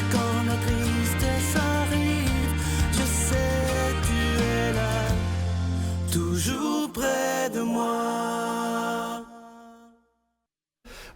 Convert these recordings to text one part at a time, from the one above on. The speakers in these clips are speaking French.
Et quand la tristesse arrive, je sais tu es là, toujours près de moi.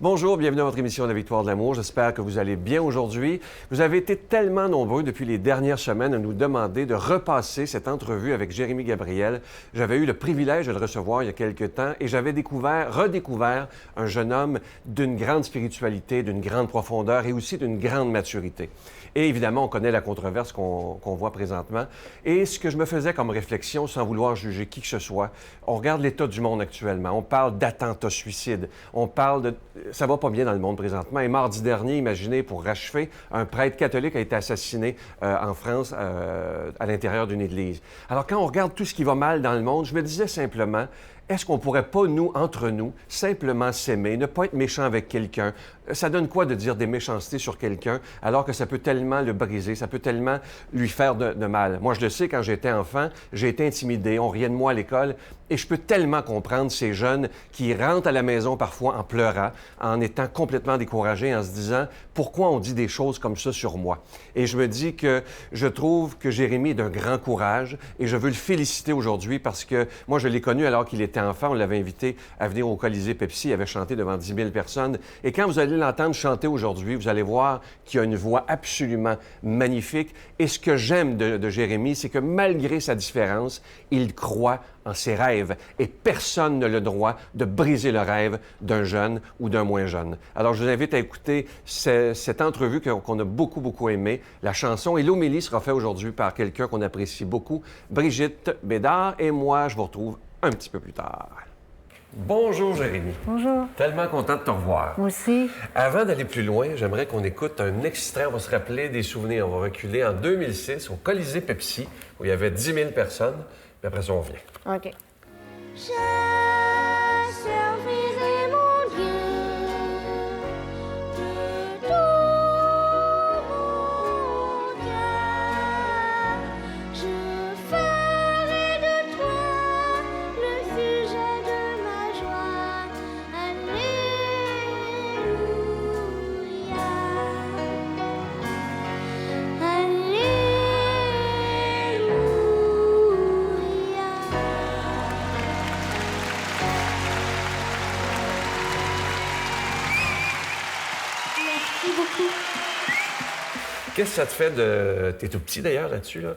Bonjour, bienvenue à votre émission La Victoire de l'amour. J'espère que vous allez bien aujourd'hui. Vous avez été tellement nombreux depuis les dernières semaines à nous demander de repasser cette entrevue avec Jérémie Gabriel. J'avais eu le privilège de le recevoir il y a quelque temps et j'avais redécouvert un jeune homme d'une grande spiritualité, d'une grande profondeur et aussi d'une grande maturité. Et évidemment, on connaît la controverse qu'on voit présentement. Et ce que je me faisais comme réflexion, sans vouloir juger qui que ce soit, on regarde l'état du monde actuellement. On parle d'attentats suicides. On parle de... Ça va pas bien dans le monde présentement. Et mardi dernier, imaginez, pour rachever, un prêtre catholique a été assassiné en France à l'intérieur d'une église. Alors, quand on regarde tout ce qui va mal dans le monde, je me disais simplement, est-ce qu'on pourrait pas, nous, entre nous, simplement s'aimer, ne pas être méchant avec quelqu'un? Ça donne quoi de dire des méchancetés sur quelqu'un alors que ça peut tellement le briser, ça peut tellement lui faire de mal? Moi, je le sais, quand j'étais enfant, j'ai été intimidé, on riait de moi à l'école, et je peux tellement comprendre ces jeunes qui rentrent à la maison parfois en pleurant, en étant complètement découragés, en se disant « Pourquoi on dit des choses comme ça sur moi? » Et je me dis que je trouve que Jérémie est d'un grand courage et je veux le féliciter aujourd'hui parce que moi, je l'ai connu alors qu'il était enfant. On l'avait invité à venir au Colisée Pepsi. Il avait chanté devant 10 000 personnes. Et quand vous allez l'entendre chanter aujourd'hui, vous allez voir qu'il a une voix absolument magnifique. Et ce que j'aime de Jérémie, c'est que malgré sa différence, il croit en ses rêves et personne n'a le droit de briser le rêve d'un jeune ou d'un moins jeune. Alors, je vous invite à écouter cette entrevue qu'on a beaucoup aimée. La chanson et l'homélie sera faite aujourd'hui par quelqu'un qu'on apprécie beaucoup, Brigitte Bédard, et moi, je vous retrouve un petit peu plus tard. Bonjour, Jérémie. Bonjour. Tellement content de te revoir. Moi aussi. Avant d'aller plus loin, j'aimerais qu'on écoute un extrait. On va se rappeler des souvenirs. On va reculer en 2006 au Colisée Pepsi, où il y avait 10 000 personnes. Puis après ça, on revient. OK. Je servirai mon Dieu de tout mon cœur. Je ferai de toi le sujet de ma joie. Qu'est-ce que ça te fait de... T'es tout petit d'ailleurs là-dessus, là.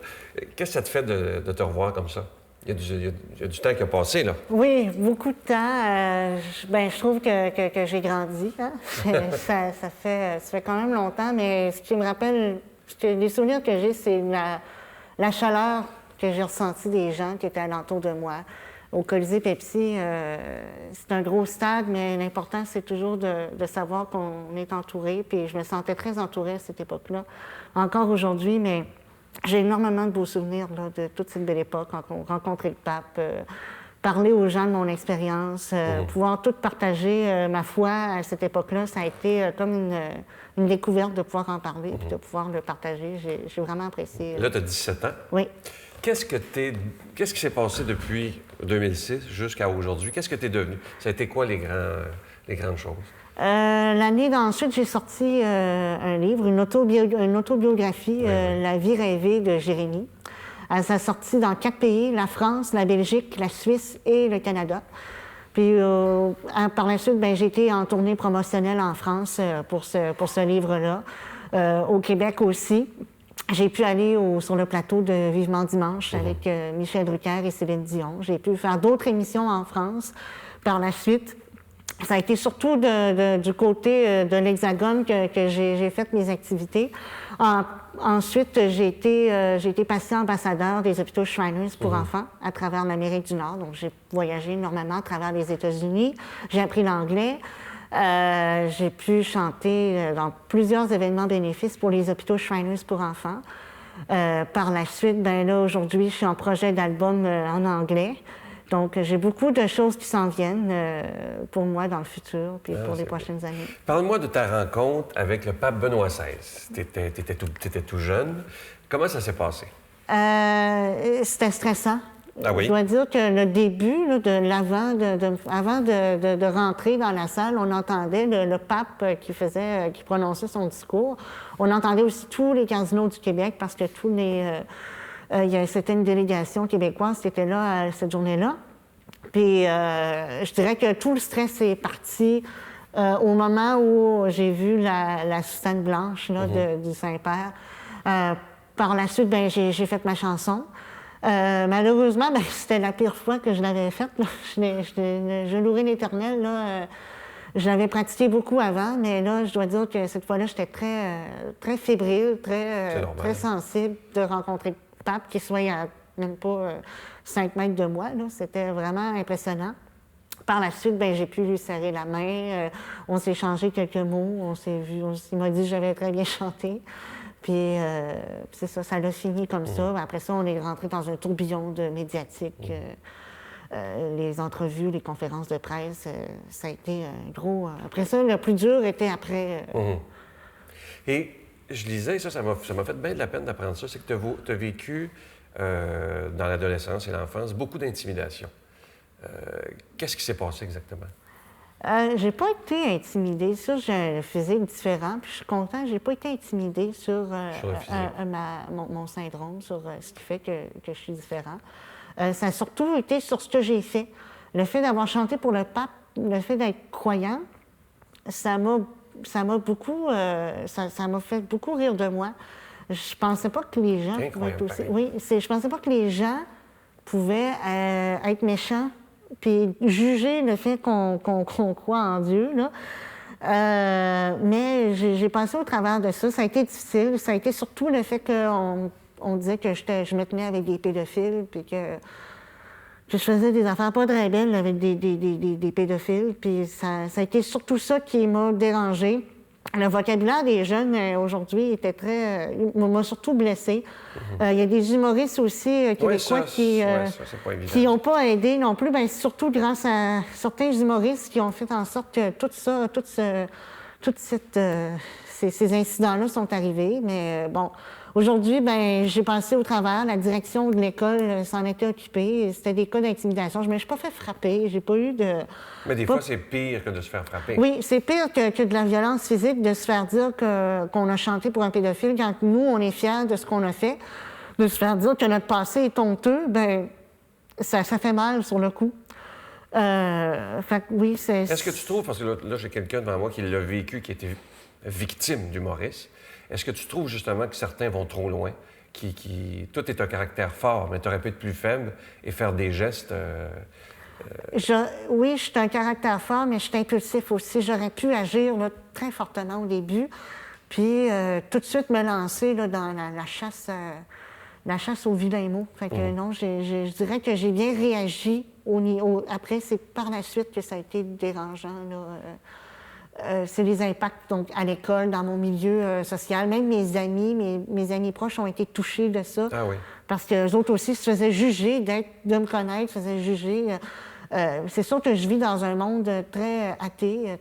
Qu'est-ce que ça te fait de te revoir comme ça? Il y a du temps qui a passé, là. Oui, beaucoup de temps. Je trouve que j'ai grandi. Hein? ça fait quand même longtemps, mais ce qui me rappelle, les souvenirs que j'ai, c'est la chaleur que j'ai ressentie des gens qui étaient alentour de moi. Au Colisée Pepsi, c'est un gros stade, mais l'important, c'est toujours de savoir qu'on est entouré. Puis je me sentais très entourée à cette époque-là. Encore aujourd'hui, mais j'ai énormément de beaux souvenirs là, de toute cette belle époque, rencontrer le pape, parler aux gens de mon expérience, pouvoir tout partager ma foi à cette époque-là. Ça a été comme une découverte de pouvoir en parler et de pouvoir le partager. J'ai vraiment apprécié. Là, tu as 17 ans. Oui. Qu'est-ce qui s'est passé depuis 2006 jusqu'à aujourd'hui? Qu'est-ce que tu es devenu? Ça a été quoi les grandes choses? L'année d'ensuite, j'ai sorti un livre, une autobiographie, La vie rêvée de Jérémie. Ça a sorti dans 4 pays, la France, la Belgique, la Suisse et le Canada. Puis par la suite, j'ai été en tournée promotionnelle en France pour ce livre-là. Au Québec aussi. J'ai pu aller sur le plateau de Vivement Dimanche avec Michel Drucker et Céline Dion. J'ai pu faire d'autres émissions en France par la suite. Ça a été surtout du côté de l'Hexagone que j'ai fait mes activités. Ensuite, j'ai été passée ambassadeur des hôpitaux Shriners pour enfants à travers l'Amérique du Nord. Donc, j'ai voyagé énormément à travers les États-Unis. J'ai appris l'anglais. J'ai pu chanter dans plusieurs événements bénéfices pour les hôpitaux Shriners pour enfants. Par la suite, là, aujourd'hui, je suis en projet d'album en anglais. Donc, j'ai beaucoup de choses qui s'en viennent pour moi dans le futur puis pour les prochaines années. Parle-moi de ta rencontre avec le pape Benoît XVI. T'étais tout jeune. Comment ça s'est passé? C'était stressant. Ah oui? Je dois dire que le début, là, avant de rentrer dans la salle, on entendait le pape qui prononçait son discours. On entendait aussi tous les cardinaux du Québec parce que c'était une délégation québécoise qui était là cette journée-là. Puis je dirais que tout le stress est parti au moment où j'ai vu la soutane blanche là, du Saint-Père. Par la suite, ben, j'ai fait ma chanson. Malheureusement, ben, c'était la pire fois que je l'avais faite. Là. Je louerai l'Éternel. Je l'avais pratiqué beaucoup avant, mais là, je dois dire que cette fois-là, j'étais très fébrile, très sensible de rencontrer le pape qui soit à même pas 5 mètres de moi. Là. C'était vraiment impressionnant. Par la suite, ben, j'ai pu lui serrer la main. On s'est échangé quelques mots. On s'est vu. Il m'a dit que j'avais très bien chanté. Puis c'est ça l'a fini comme ça. Après ça, on est rentré dans un tourbillon de médiatique. Les entrevues, les conférences de presse, ça a été un gros... Après ça, le plus dur était après... Et je lisais, ça m'a fait bien de la peine d'apprendre ça, c'est que tu as vécu dans l'adolescence et l'enfance beaucoup d'intimidation. Qu'est-ce qui s'est passé exactement? J'ai pas été intimidée. Ça, j'ai un physique différent. Puis je suis contente. J'ai pas été intimidée sur mon syndrome, sur ce qui fait que je suis différent. Ça a surtout été sur ce que j'ai fait. Le fait d'avoir chanté pour le pape, le fait d'être croyant, ça m'a beaucoup... ça m'a fait beaucoup rire de moi. Je pensais pas que les gens pouvaient être aussi... Oui, je pensais pas que les gens pouvaient être méchants puis juger le fait qu'on croit en Dieu, là. Mais j'ai passé au travers de ça. Ça a été difficile. Ça a été surtout le fait qu'on disait que je me tenais avec des pédophiles, puis que je faisais des affaires pas très belles avec des pédophiles. Puis ça a été surtout ça qui m'a dérangée. Le vocabulaire des jeunes aujourd'hui m'a surtout blessée. Il y a des humoristes aussi québécois qui n'ont pas aidé non plus, bien, surtout grâce à certains humoristes qui ont fait en sorte que ces incidents-là sont arrivés. Mais bon, aujourd'hui, ben, j'ai passé au travers. La direction de l'école s'en était occupée. C'était des cas d'intimidation. Je ne me suis pas fait frapper. J'ai pas eu de... Mais des fois, c'est pire que de se faire frapper. Oui, c'est pire que de la violence physique, de se faire dire qu'on a chanté pour un pédophile quand nous, on est fiers de ce qu'on a fait. De se faire dire que notre passé est honteux, bien, ça fait mal sur le coup. Fait que oui, c'est... Est-ce que tu trouves, parce que là j'ai quelqu'un devant moi qui l'a vécu, qui était victime d'humoriste, est-ce que tu trouves justement que certains vont trop loin, toi, tu es un caractère fort, mais tu aurais pu être plus faible et faire des gestes... Oui, je suis un caractère fort, mais je suis impulsif aussi. J'aurais pu agir là, très fortement au début, puis tout de suite me lancer là, dans la chasse aux vilains mots. Fait que non, je dirais que j'ai bien réagi après. C'est par la suite que ça a été dérangeant. C'est les impacts donc, à l'école, dans mon milieu social. Même mes amis proches ont été touchés de ça. Ah oui. Parce qu'eux autres aussi se faisaient juger de me connaître, se faisaient juger. C'est sûr que je vis dans un monde très athée,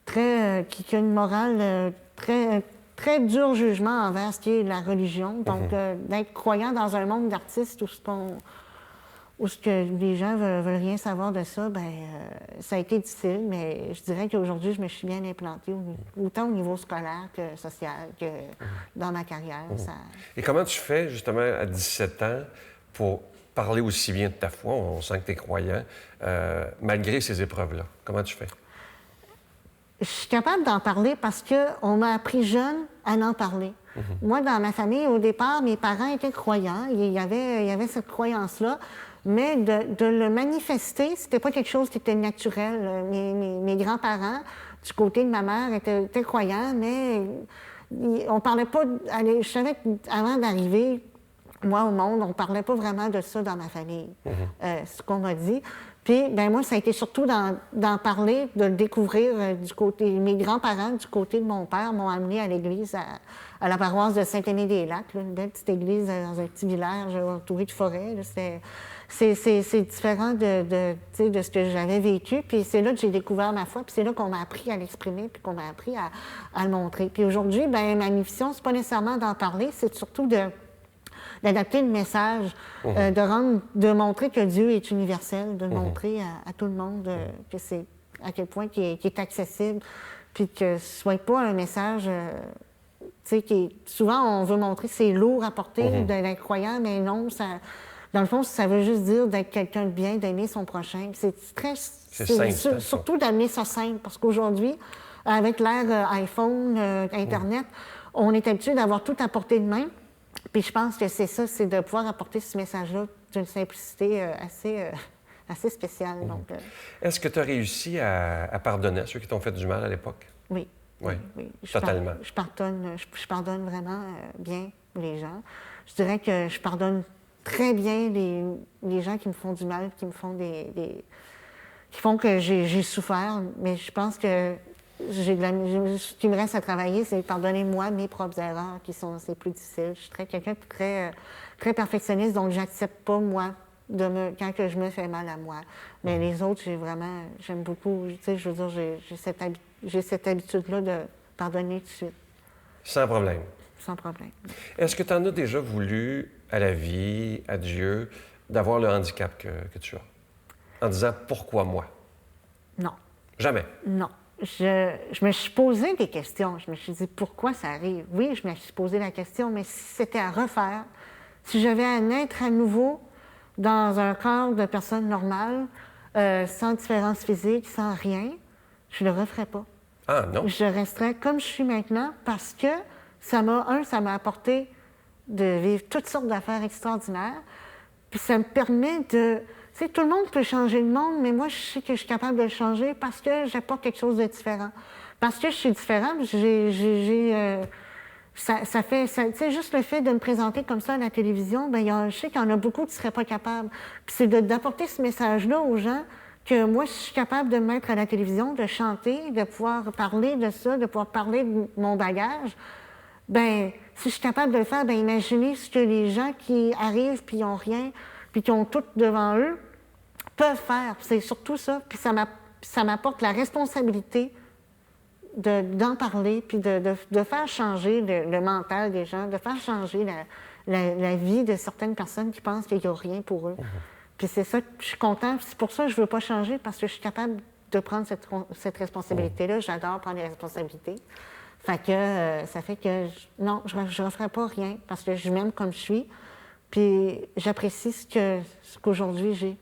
qui a une morale très dur jugement envers ce qui est la religion. Donc, d'être croyant dans un monde d'artistes où ce que les gens veulent rien savoir de ça, ben ça a été difficile, mais je dirais qu'aujourd'hui, je me suis bien implantée, autant au niveau scolaire que social, que dans ma carrière. Et comment tu fais, justement, à 17 ans, pour parler aussi bien de ta foi? On sent que tu es croyant, malgré ces épreuves-là. Comment tu fais? Je suis capable d'en parler parce qu'on m'a appris jeune à en parler. Moi, dans ma famille, au départ, mes parents étaient croyants. Il y avait cette croyance-là. Mais de le manifester, c'était pas quelque chose qui était naturel. Mes grands-parents, du côté de ma mère, étaient croyants, mais on parlait pas... Je savais qu'avant d'arriver, moi, au monde, on parlait pas vraiment de ça dans ma famille, ce qu'on m'a dit. Puis, ben moi, ça a été surtout d'en parler, de le découvrir du côté... Mes grands-parents, du côté de mon père, m'ont amené à l'église, à la paroisse de Saint-Aimé-des-Lacs, une belle petite église dans un petit village entouré de forêts. C'est différent de ce que j'avais vécu. Puis c'est là que j'ai découvert ma foi, puis c'est là qu'on m'a appris à l'exprimer, puis qu'on m'a appris à le montrer. Puis aujourd'hui, ben ma mission, c'est pas nécessairement d'en parler, c'est surtout de d'adapter le message, de montrer que Dieu est universel, de le montrer à tout le monde que c'est à quel point qu'il est accessible, puis que ce soit pas un message, tu sais, souvent on veut montrer que c'est lourd à porter, de l'incroyable, mais non, ça, dans le fond, ça veut juste dire d'être quelqu'un de bien, d'aimer son prochain. C'est simple, surtout d'amener ça simple, parce qu'aujourd'hui, avec l'ère iPhone, Internet, on est habitué d'avoir tout à portée de main. Puis je pense que c'est ça, c'est de pouvoir apporter ce message-là d'une simplicité assez spéciale. Donc, Est-ce que tu as réussi à pardonner à ceux qui t'ont fait du mal à l'époque? Oui. Oui, totalement. Je pardonne vraiment bien les gens. Je dirais que je pardonne très bien les gens qui me font du mal, qui me font qui font que j'ai souffert, mais je pense que ce qui me reste à travailler, c'est pardonner moi mes propres erreurs qui sont c'est plus difficiles. Je suis quelqu'un de très perfectionniste, donc j'accepte pas moi quand que je me fais mal à moi. Mais les autres, j'aime beaucoup. Tu sais, je veux dire, j'ai cette habitude-là de pardonner tout de suite. Sans problème. Sans problème. Est-ce que tu en as déjà voulu à la vie, à Dieu, d'avoir le handicap que tu as? En disant pourquoi moi? Non. Jamais? Non. Je me suis posé des questions. Je me suis dit pourquoi ça arrive. Oui, je me suis posé la question, mais si c'était à refaire, si j'avais à naître à nouveau dans un corps de personne normale, sans différence physique, sans rien, je ne le referais pas. Ah, non? Je resterais comme je suis maintenant parce que ça m'a apporté de vivre toutes sortes d'affaires extraordinaires. Puis ça me permet de... Tu sais, tout le monde peut changer le monde, mais moi, je sais que je suis capable de le changer parce que j'apporte quelque chose de différent. Parce que je suis différente, tu sais, juste le fait de me présenter comme ça à la télévision, bien, je sais qu'il y en a beaucoup qui ne seraient pas capables. Puis c'est d'apporter ce message-là aux gens que moi, je suis capable de me mettre à la télévision, de chanter, de pouvoir parler de ça, de pouvoir parler de mon bagage. Bien, si je suis capable de le faire, bien, imaginez ce que les gens qui arrivent puis ils n'ont rien, puis qui ont tout devant eux, peuvent faire. C'est surtout ça. Puis ça m'apporte la responsabilité d'en parler, puis de faire changer le mental des gens, de faire changer la vie de certaines personnes qui pensent qu'il n'y a rien pour eux. Puis c'est ça que je suis contente. C'est pour ça que je ne veux pas changer, parce que je suis capable de prendre cette responsabilité-là. J'adore prendre les responsabilités. Fait que ça fait que, non, je ne referai pas rien, parce que je m'aime comme je suis. Puis j'apprécie ce qu'aujourd'hui j'ai.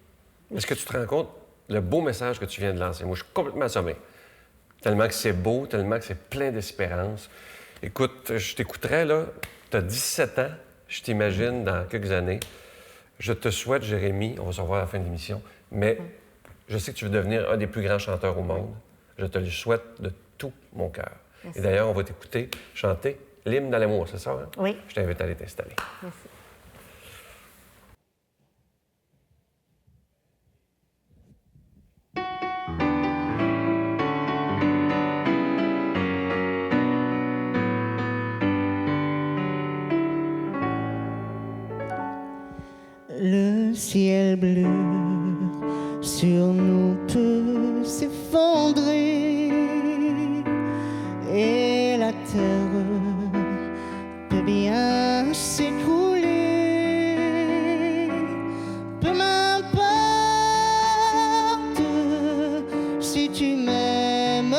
Est-ce que tu te rends compte le beau message que tu viens de lancer? Moi, je suis complètement assommé. Tellement que c'est beau, tellement que c'est plein d'espérance. Écoute, je t'écouterais, là, tu as 17 ans, je t'imagine dans quelques années. Je te souhaite, Jérémy, on va se revoir à la fin de l'émission, mais je sais que tu veux devenir un des plus grands chanteurs au monde. Je te le souhaite de tout mon cœur. Merci. Et d'ailleurs, on va t'écouter chanter l'hymne de l'amour, c'est ça? Hein? Oui. Je t'invite à aller t'installer. Merci. Le ciel bleu sur nous peut s'effondrer et la terre peut bien s'écrouler. Peu m'importe si tu m'aimes,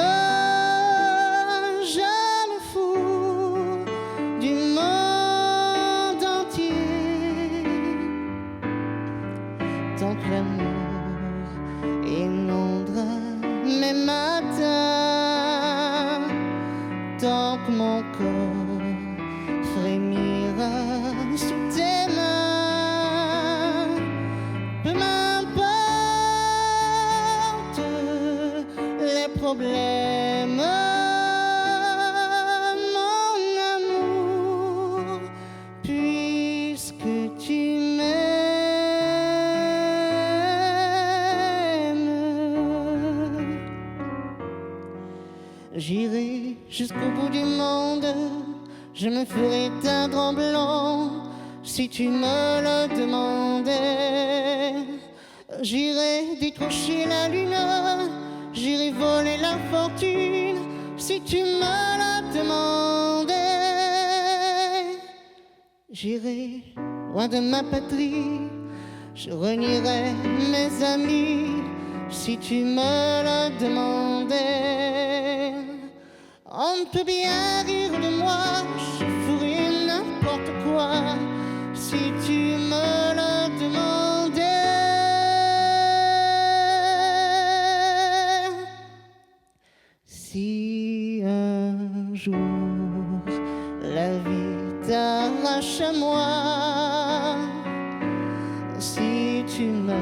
je me fous du monde entier. Tant que l'amour inondera mes matins, tant que mon corps frémira sous tes mains, peu m'importe les problèmes, mon amour, puisque tu j'irai jusqu'au bout du monde, je me ferai teindre en blanc si tu me le demandais. J'irai décrocher la lune, j'irai voler la fortune si tu me le demandais. J'irai loin de ma patrie. Je renierais mes amis si tu me le demandais. On peut bien rire de moi, je ferai n'importe quoi si tu me le demandais. Si un jour la vie t'arrache à moi, si tu meurs,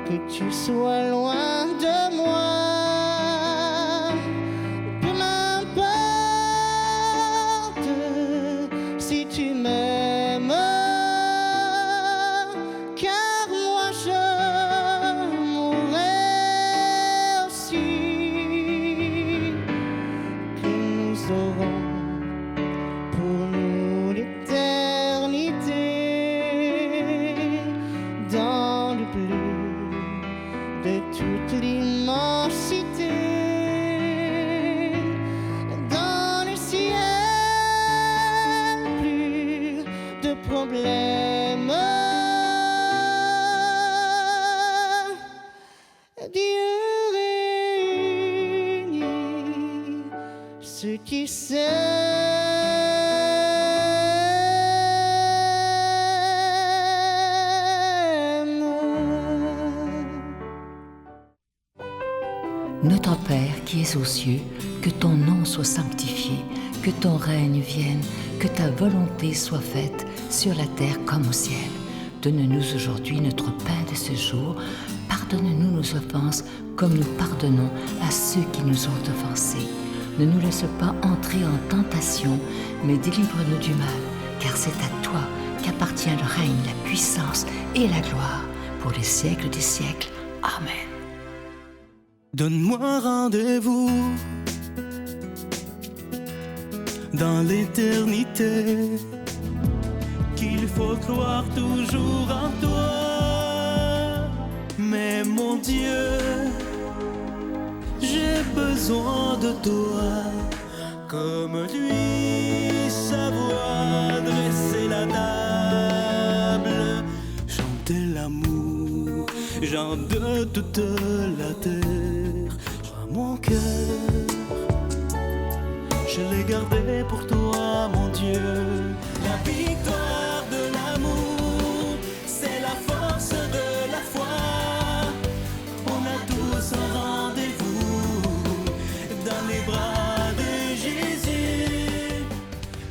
que tu sois loin de moi. Peu m'importe si tu m'aimes, car moi je mourrai aussi. Que nous aurons pour nous l'éternité dans le bleu de toute l'immensité, dans le ciel, plus de problèmes. Dieu réunit ceux qui s'aiment. Notre Père qui es aux cieux, que ton nom soit sanctifié, que ton règne vienne, que ta volonté soit faite sur la terre comme au ciel. Donne-nous aujourd'hui notre pain de ce jour. Pardonne-nous nos offenses comme nous pardonnons à ceux qui nous ont offensés. Ne nous laisse pas entrer en tentation, mais délivre-nous du mal, car c'est à toi qu'appartient le règne, la puissance et la gloire pour les siècles des siècles. Amen. Donne-moi rendez-vous dans l'éternité, qu'il faut croire toujours en toi. Mais mon Dieu, j'ai besoin de toi, comme lui savoir dresser la table, chanter l'amour, gens de toute la terre. Joie mon cœur, je l'ai gardé pour toi, mon Dieu. La victoire de l'amour, c'est la force de la foi. On a tous un rendez-vous dans les bras de Jésus.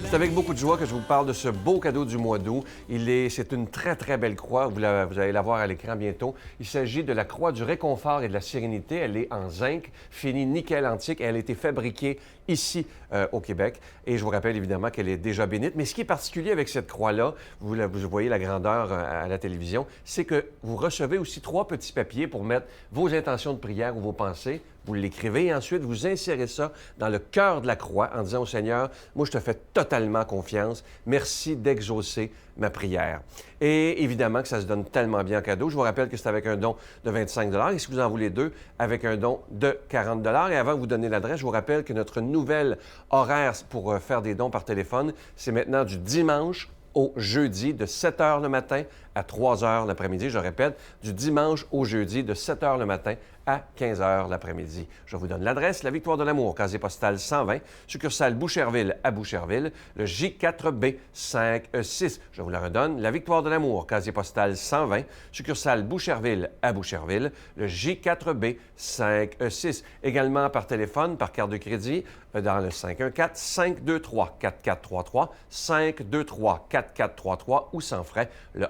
C'est avec beaucoup de joie que je vous parle de ce beau cadeau du mois d'août. C'est une très, très belle croix. Vous allez la voir à l'écran bientôt. Il s'agit de la croix du réconfort et de la sérénité. Elle est en zinc, finie nickel antique. Elle a été fabriquée ici au Québec. Et je vous rappelle évidemment qu'elle est déjà bénite. Mais ce qui est particulier avec cette croix-là, vous voyez la grandeur à la télévision, c'est que vous recevez aussi 3 petits papiers pour mettre vos intentions de prière ou vos pensées. Vous l'écrivez et ensuite vous insérez ça dans le cœur de la croix en disant au Seigneur, moi je te fais totalement confiance. Merci d'exaucer ma prière. Et évidemment que ça se donne tellement bien en cadeau. Je vous rappelle que c'est avec un don de 25 $. Et si vous en voulez 2, avec un don de 40 $. Et avant de vous donner l'adresse, je vous rappelle que notre nouvelle horaire pour faire des dons par téléphone, c'est maintenant du dimanche au jeudi de 7 h le matin à 3 h l'après-midi. Je répète, du dimanche au jeudi de 7 h le matin à 15 h l'après-midi. Je vous donne l'adresse, la Victoire de l'Amour, casier postal 120, succursale Boucherville à Boucherville, le J4B 5E6. Je vous la redonne, la Victoire de l'Amour, casier postal 120, succursale Boucherville à Boucherville, le J4B 5E6. Également par téléphone, par carte de crédit, dans le 514-523-4433, 523-4433 ou sans frais, le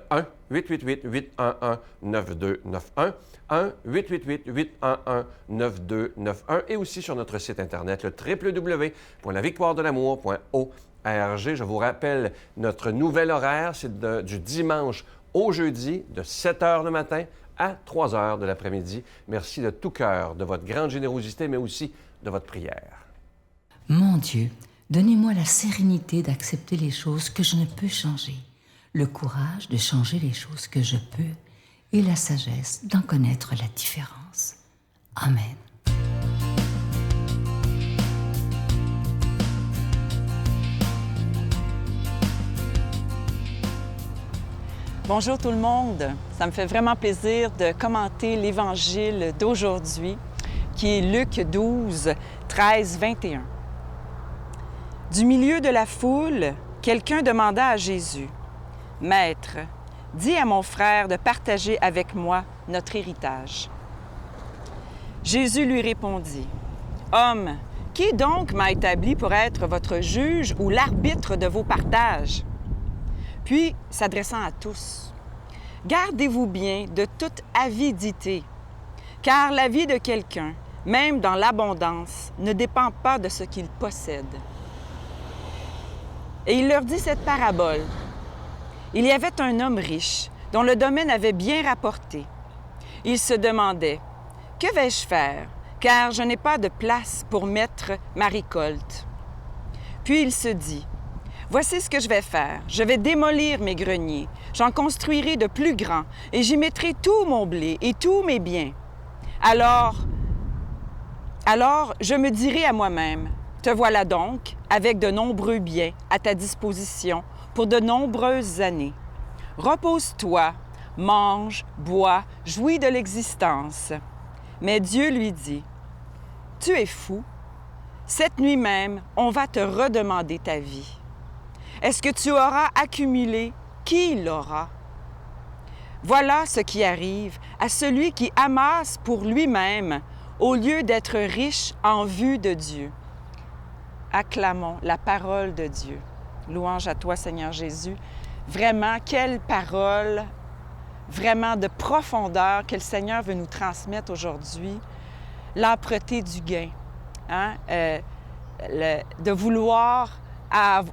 1-888-811-9291, 1-888-811-9291 et aussi sur notre site Internet, le www.lavictoiredelamour.org. Je vous rappelle, notre nouvel horaire, c'est du dimanche au jeudi, de 7 h le matin à 3 h de l'après-midi. Merci de tout cœur de votre grande générosité, mais aussi de votre prière. Mon Dieu, donnez-moi la sérénité d'accepter les choses que je ne peux changer, le courage de changer les choses que je peux et la sagesse d'en connaître la différence. Amen. Bonjour tout le monde. Ça me fait vraiment plaisir de commenter l'Évangile d'aujourd'hui, qui est Luc 12, 13, 21. Du milieu de la foule, quelqu'un demanda à Jésus, « Maître, dis à mon frère de partager avec moi notre héritage. » Jésus lui répondit, « Homme, qui donc m'a établi pour être votre juge ou l'arbitre de vos partages? » Puis, s'adressant à tous, « Gardez-vous bien de toute avidité, car la vie de quelqu'un, même dans l'abondance, ne dépend pas de ce qu'il possède. » Et il leur dit cette parabole. Il y avait un homme riche, dont le domaine avait bien rapporté. Il se demandait, « Que vais-je faire, car je n'ai pas de place pour mettre ma récolte. » Puis il se dit, « Voici ce que je vais faire. Je vais démolir mes greniers, j'en construirai de plus grands, et j'y mettrai tout mon blé et tous mes biens. Alors je me dirai à moi-même, « Te voilà donc, avec de nombreux biens à ta disposition pour de nombreuses années. Repose-toi, mange, bois, jouis de l'existence. » Mais Dieu lui dit, « Tu es fou. Cette nuit même, on va te redemander ta vie. Est-ce que tu auras accumulé? Qui l'aura? » Voilà ce qui arrive à celui qui amasse pour lui-même au lieu d'être riche en vue de Dieu. Acclamons la parole de Dieu. Louange à toi, Seigneur Jésus. Vraiment, quelle parole, vraiment de profondeur que le Seigneur veut nous transmettre aujourd'hui. L'âpreté du gain, hein? De vouloir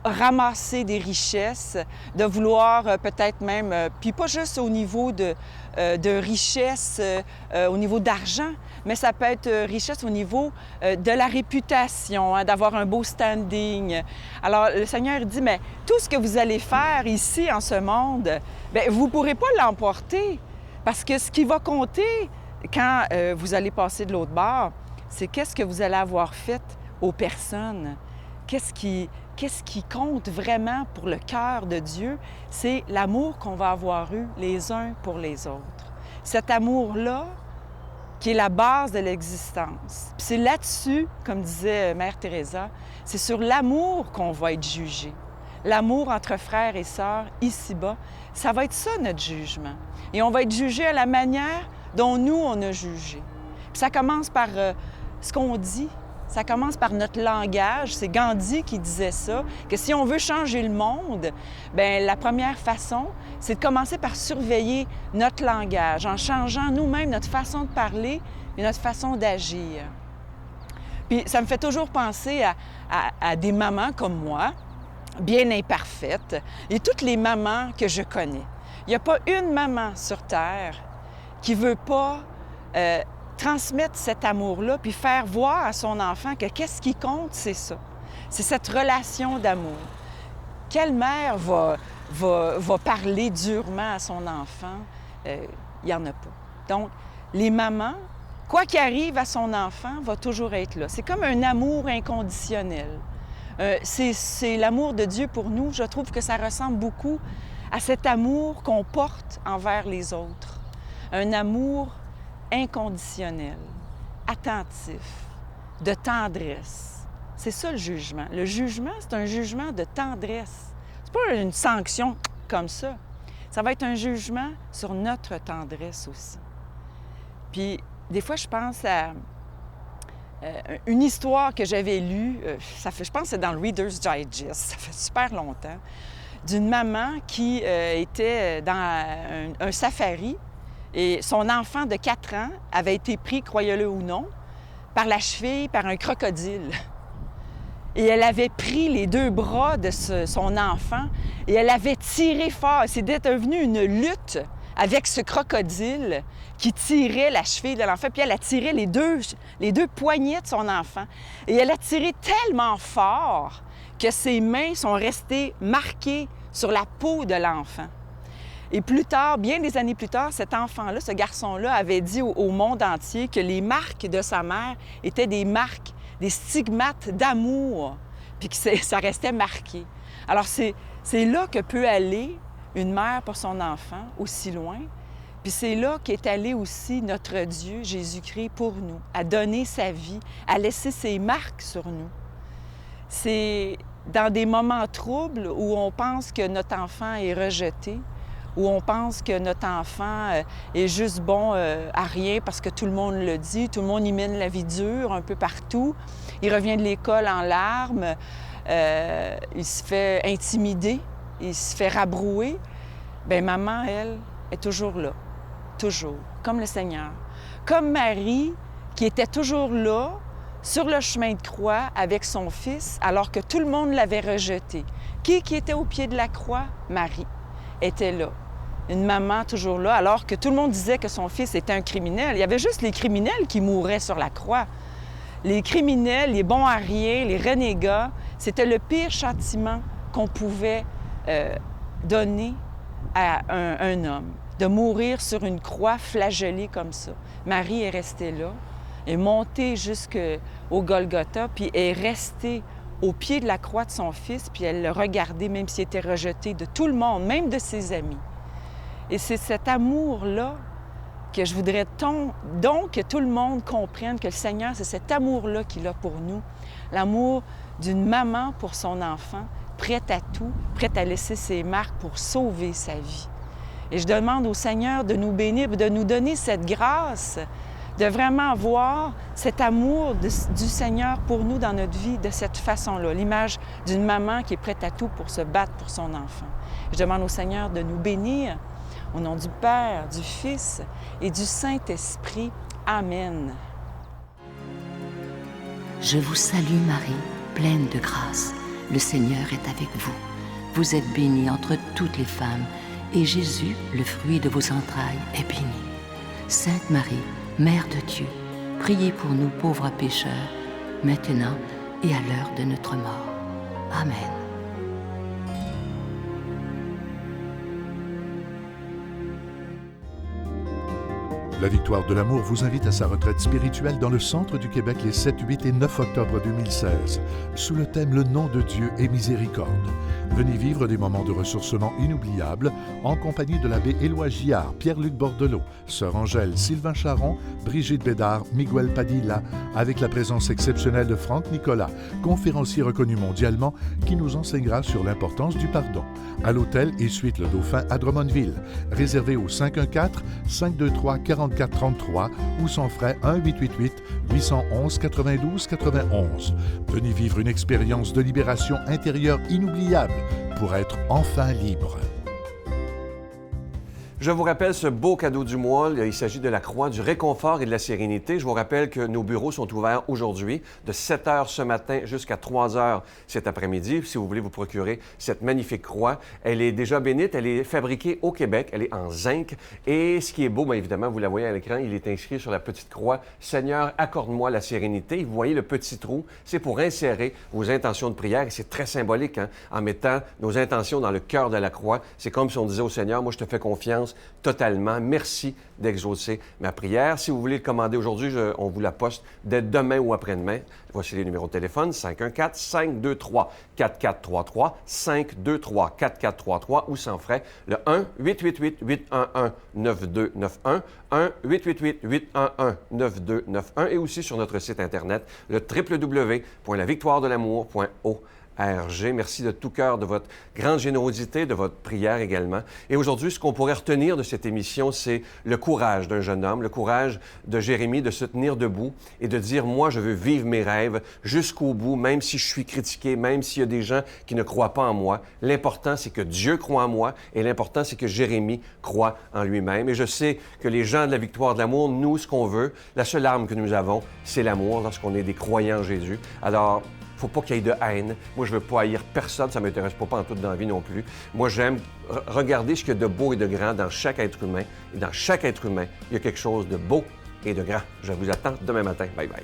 ramasser des richesses, de vouloir peut-être même, puis pas juste au niveau de richesse, au niveau d'argent, mais ça peut être richesse au niveau de la réputation, hein, d'avoir un beau standing. Alors, le Seigneur dit, mais tout ce que vous allez faire ici, en ce monde, bien, vous ne pourrez pas l'emporter, parce que ce qui va compter quand vous allez passer de l'autre bord, c'est qu'est-ce que vous allez avoir fait aux personnes. Qu'est-ce qui compte vraiment pour le cœur de Dieu? C'est l'amour qu'on va avoir eu les uns pour les autres. Cet amour-là, qui est la base de l'existence. Puis c'est là-dessus, comme disait Mère Teresa, c'est sur l'amour qu'on va être jugé. L'amour entre frères et sœurs, ici-bas, ça va être ça notre jugement. Et on va être jugé à la manière dont nous, on a jugé. Puis ça commence par ce qu'on dit. Ça commence par notre langage. C'est Gandhi qui disait ça, que si on veut changer le monde, bien, la première façon, c'est de commencer par surveiller notre langage, en changeant nous-mêmes notre façon de parler et notre façon d'agir. Puis ça me fait toujours penser à des mamans comme moi, bien imparfaites, et toutes les mamans que je connais. Il n'y a pas une maman sur Terre qui ne veut pas transmettre cet amour-là, puis faire voir à son enfant que qu'est-ce qui compte, c'est ça. C'est cette relation d'amour. Quelle mère va parler durement à son enfant? Il n'y en a pas. Donc, les mamans, quoi qu'il arrive à son enfant, va toujours être là. C'est comme un amour inconditionnel. C'est l'amour de Dieu pour nous. Je trouve que ça ressemble beaucoup à cet amour qu'on porte envers les autres. Un amour inconditionnel, attentif, de tendresse. C'est ça le jugement. Le jugement, c'est un jugement de tendresse. C'est pas une sanction comme ça. Ça va être un jugement sur notre tendresse aussi. Puis, des fois, je pense à une histoire que j'avais lue, je pense que c'est dans le Reader's Digest, ça fait super longtemps, d'une maman qui était dans un safari. Et son enfant de 4 ans avait été pris, croyez-le ou non, par la cheville, par un crocodile. Et elle avait pris les 2 bras de son enfant et elle avait tiré fort. C'était devenu une lutte avec ce crocodile qui tirait la cheville de l'enfant. Puis elle a tiré les deux poignets de son enfant. Et elle a tiré tellement fort que ses mains sont restées marquées sur la peau de l'enfant. Et plus tard, bien des années plus tard, cet enfant-là, ce garçon-là, avait dit au monde entier que les marques de sa mère étaient des marques, des stigmates d'amour, puis que ça restait marqué. Alors, c'est là que peut aller une mère pour son enfant, aussi loin. Puis c'est là qu'est allé aussi notre Dieu, Jésus-Christ, pour nous, à donner sa vie, à laisser ses marques sur nous. C'est dans des moments troubles où on pense que notre enfant est rejeté, où on pense que notre enfant est juste bon à rien parce que tout le monde le dit, tout le monde y mène la vie dure un peu partout. Il revient de l'école en larmes, il se fait intimider, il se fait rabrouer. Bien, maman, elle, est toujours là, toujours, comme le Seigneur. Comme Marie, qui était toujours là, sur le chemin de croix avec son fils, alors que tout le monde l'avait rejeté. Qui était au pied de la croix? Marie était là. Une maman toujours là, alors que tout le monde disait que son fils était un criminel. Il y avait juste les criminels qui mouraient sur la croix. Les criminels, les bons à rien, les renégats, c'était le pire châtiment qu'on pouvait donner à un homme, de mourir sur une croix flagellée comme ça. Marie est restée là, est montée jusqu'au Golgotha, puis est restée au pied de la croix de son fils, puis elle le regardait, même s'il était rejeté de tout le monde, même de ses amis. Et c'est cet amour-là que je voudrais donc que tout le monde comprenne que le Seigneur, c'est cet amour-là qu'il a pour nous, l'amour d'une maman pour son enfant, prête à tout, prête à laisser ses marques pour sauver sa vie. Et je demande au Seigneur de nous bénir, de nous donner cette grâce, de vraiment voir cet amour du Seigneur pour nous dans notre vie de cette façon-là, l'image d'une maman qui est prête à tout pour se battre pour son enfant. Je demande au Seigneur de nous bénir au nom du Père, du Fils et du Saint-Esprit. Amen. Je vous salue Marie, pleine de grâce. Le Seigneur est avec vous. Vous êtes bénie entre toutes les femmes, et Jésus, le fruit de vos entrailles, est béni. Sainte Marie, Mère de Dieu, priez pour nous pauvres pécheurs, maintenant et à l'heure de notre mort. Amen. La Victoire de l'amour vous invite à sa retraite spirituelle dans le centre du Québec les 7, 8 et 9 octobre 2016, sous le thème « Le nom de Dieu et miséricorde ». Venez vivre des moments de ressourcement inoubliables en compagnie de l'abbé Éloi Giard, Pierre-Luc Bordelot, Sœur Angèle, Sylvain Charon, Brigitte Bédard, Miguel Padilla, avec la présence exceptionnelle de Franck Nicolas, conférencier reconnu mondialement, qui nous enseignera sur l'importance du pardon. À l'hôtel et suite Le Dauphin à Drummondville. Réservé au 514-523-4433 ou sans frais 1-888-811-92-91. Venez vivre une expérience de libération intérieure inoubliable pour être enfin libre. Je vous rappelle ce beau cadeau du mois. Il s'agit de la croix du réconfort et de la sérénité. Je vous rappelle que nos bureaux sont ouverts aujourd'hui de 7 h ce matin jusqu'à 3 h cet après-midi. Si vous voulez vous procurer cette magnifique croix, elle est déjà bénite. Elle est fabriquée au Québec. Elle est en zinc. Et ce qui est beau, bien évidemment, vous la voyez à l'écran, il est inscrit sur la petite croix « Seigneur, accorde-moi la sérénité ». Vous voyez le petit trou, c'est pour insérer vos intentions de prière. Et c'est très symbolique, hein? En mettant nos intentions dans le cœur de la croix. C'est comme si on disait au Seigneur, moi je te fais confiance totalement. Merci d'exaucer ma prière. Si vous voulez le commander aujourd'hui, on vous la poste dès demain ou après-demain. Voici les numéros de téléphone, 514-523-4433, 523-4433 ou sans frais, le 1-888-811-9291, 1-888-811-9291 et aussi sur notre site Internet, le www.lavictoiredelamour.org. Merci de tout cœur de votre grande générosité, de votre prière également. Et aujourd'hui, ce qu'on pourrait retenir de cette émission, c'est le courage d'un jeune homme, le courage de Jérémie de se tenir debout et de dire « Moi, je veux vivre mes rêves jusqu'au bout, même si je suis critiqué, même s'il y a des gens qui ne croient pas en moi. L'important, c'est que Dieu croit en moi et l'important, c'est que Jérémie croit en lui-même. » Et je sais que les gens de la Victoire de l'amour, nous, ce qu'on veut, la seule arme que nous avons, c'est l'amour lorsqu'on est des croyants en Jésus. Alors, il ne faut pas qu'il y ait de haine. Moi, je ne veux pas haïr personne, ça ne m'intéresse pas en toute dans la vie non plus. Moi, j'aime regarder ce qu'il y a de beau et de grand dans chaque être humain. Et dans chaque être humain, il y a quelque chose de beau et de grand. Je vous attends demain matin. Bye bye.